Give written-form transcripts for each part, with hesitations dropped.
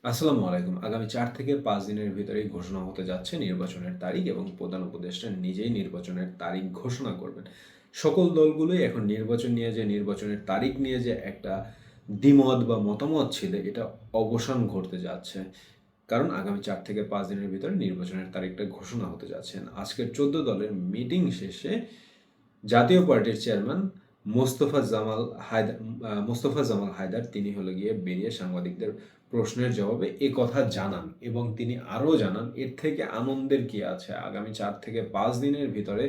আসসালামু আলাইকুম। আগামী ৪ থেকে ৫ দিনের ভিতরেই ঘোষণা হতে যাচ্ছে নির্বাচনের তারিখ এবং প্রধান উপদেষ্টা নিজেই নির্বাচনের তারিখ ঘোষণা করবেন। সকল দলগুলোই এখন নির্বাচনের তারিখ নিয়ে যে একটা দ্বিমত বা মতামত ছিল, এটা অবসান ঘটতে যাচ্ছে। কারণ আগামী ৪ থেকে ৫ দিনের ভিতরে নির্বাচনের তারিখটা ঘোষণা হতে যাচ্ছেন। আজকের ১৪ দলের মিটিং শেষে জাতীয় পার্টির চেয়ারম্যান মোস্তফা জামাল হায়দার তিনি হলো গিয়ে বেরিয়ে সাংবাদিকদের প্রশ্নের জবাবে কথা জানান এবং তিনি আরও জানান এর থেকে আনন্দের কি আছে। আগামী ৪ থেকে ৫ দিনের ভিতরে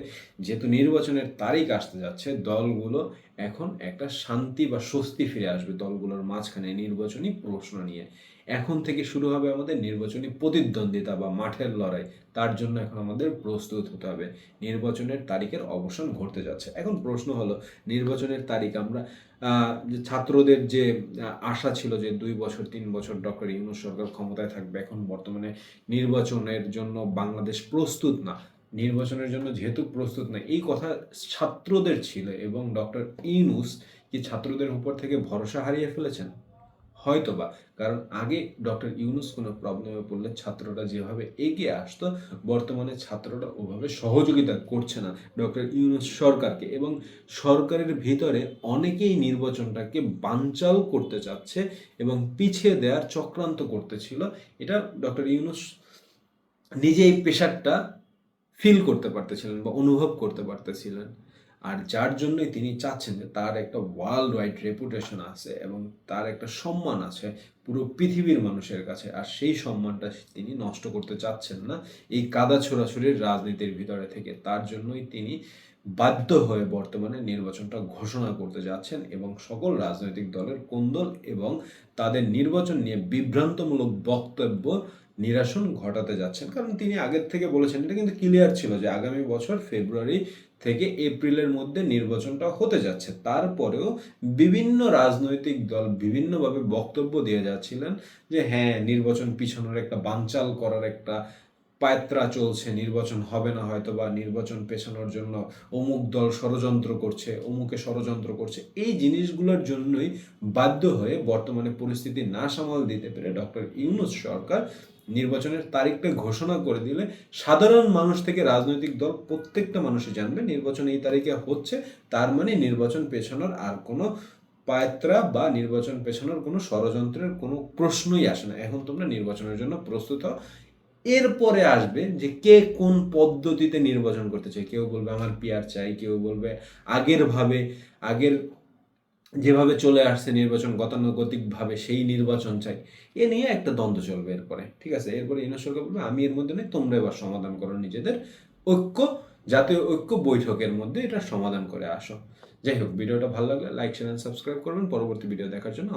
যেহেতু নির্বাচনের তারিখ আসতে যাচ্ছে, দলগুলো এখন একটা শান্তি বা স্বস্তি ফিরে আসবে দলগুলোর মাঝখানে নির্বাচনী প্রশ্ন নিয়ে। এখন থেকে শুরু হবে আমাদের নির্বাচনী প্রতিদ্বন্দ্বিতা বা মাঠের লড়াই। তার জন্য এখন আমাদের প্রস্তুত হতে হবে। নির্বাচনের তারিখের অবসান ঘটতে যাচ্ছে। এখন প্রশ্ন হলো, নির্বাচনের তারিখ আমরা যে ছাত্রদের যে আশা ছিল যে ২ বছর ৩ বছর ডক্টর ইউনূস সরকার ক্ষমতায় থাকবে, এখন বর্তমানে নির্বাচনের জন্য বাংলাদেশ প্রস্তুত না। নির্বাচনের জন্য যেহেতু প্রস্তুত না, এই কথা ছাত্রদের ছিল এবং ডক্টর ইউনূস কি ছাত্রদের উপর থেকে ভরসা হারিয়ে ফেলেছেন? হয়তোবা। কারণ আগে ডক্টর ইউনূস কোনো প্রবলেমে পড়লে ছাত্ররা যেভাবে এগিয়ে আসতো, বর্তমানে ছাত্ররা ওভাবে সহযোগিতা করছে না ডক্টর ইউনূস সরকারকে, এবং সরকারের ভিতরে অনেকেই নির্বাচনটাকে বানচাল করতে চাচ্ছে এবং পিছিয়ে দেওয়ার চক্রান্ত করতেছিল। এটা ডক্টর ইউনূস নিজেই প্রেশারটা ফিল করতে পারতেছিলেন বা অনুভব করতে পারতেছিলেন। আর যার জন্যই তিনি চাচ্ছেন যে তার একটা ওয়ার্ল্ড ওয়াইড রেপুটেশন আছে এবং তার একটা সম্মান আছে পুরো পৃথিবীর মানুষের কাছে। আর সেই সম্মানটা তিনি নষ্ট করতে চাচ্ছেন না এই কাদা ছোড়াছুড়ির রাজনীতির ভিতরে থেকে। তার জন্যই তিনি বাধ্য হয়ে বর্তমানে নির্বাচনটা ঘোষণা করতে যাচ্ছেন এবং সকল রাজনৈতিক দলের কোন্দল এবং তাদের নির্বাচন নিয়ে বিভ্রান্তমূলক বক্তব্য নিরসন ঘটাতে যাচ্ছেন। কারণ তিনি আগের থেকে বলেছেন, এটা কিন্তু ক্লিয়ার ছিল যে আগামী বছর ফেব্রুয়ারি থেকে এপ্রিলের মধ্যে নির্বাচনটা হতে যাচ্ছে। তারপরেও বিভিন্ন রাজনৈতিক দল বিভিন্নভাবে বক্তব্য দিয়ে যাচ্ছিলেন যে হ্যাঁ, নির্বাচন পিছানোর একটা বানচাল করার একটা পায়ত্রা চলছে, নির্বাচন হবে না হয়তো, বা নির্বাচন পেছানোর জন্য অমুক দল ষড়যন্ত্র করছে, অমুকে ষড়যন্ত্র করছে। এই জিনিসগুলোর জন্যই বাধ্য হয়ে বর্তমানে পরিস্থিতি না সামাল দিতে পেরে ডক্টর ইউনূস সরকার নির্বাচনের তারিখটা ঘোষণা করে দিলে সাধারণ মানুষ থেকে রাজনৈতিক দল প্রত্যেকটা মানুষই জানবে নির্বাচন এই তারিখে হচ্ছে। তার মানে নির্বাচন পেছানোর আর কোনো পায়ত্রা বা নির্বাচন পেছানোর কোনো ষড়যন্ত্রের কোনো প্রশ্নই আসে না। এখন তোমরা নির্বাচনের জন্য প্রস্তুত হও। এরপরে আসবে যে কে কোন পদ্ধতিতে নির্বাচন করতে চায়। কেউ বলবে আমার পিআর চাই, কেউ বলবে আগের যেভাবে চলে আসছে নির্বাচন গতানুগতিকভাবে সেই নির্বাচন চাই। এ নিয়ে একটা দ্বন্দ্ব চলবে এরপরে। ঠিক আছে? এরপরে ইউনূস সরকার বলবে আমি এর মধ্যে নেই, তোমরা এবার সমাধান করো নিজেদের ঐক্য, জাতীয় ঐক্য বৈঠকের মধ্যে এটা সমাধান করে আসো। যাই হোক, ভিডিওটা ভালো লাগলে লাইক, শেয়ার এন্ড সাবস্ক্রাইব করবেন পরবর্তী ভিডিও দেখার জন্য।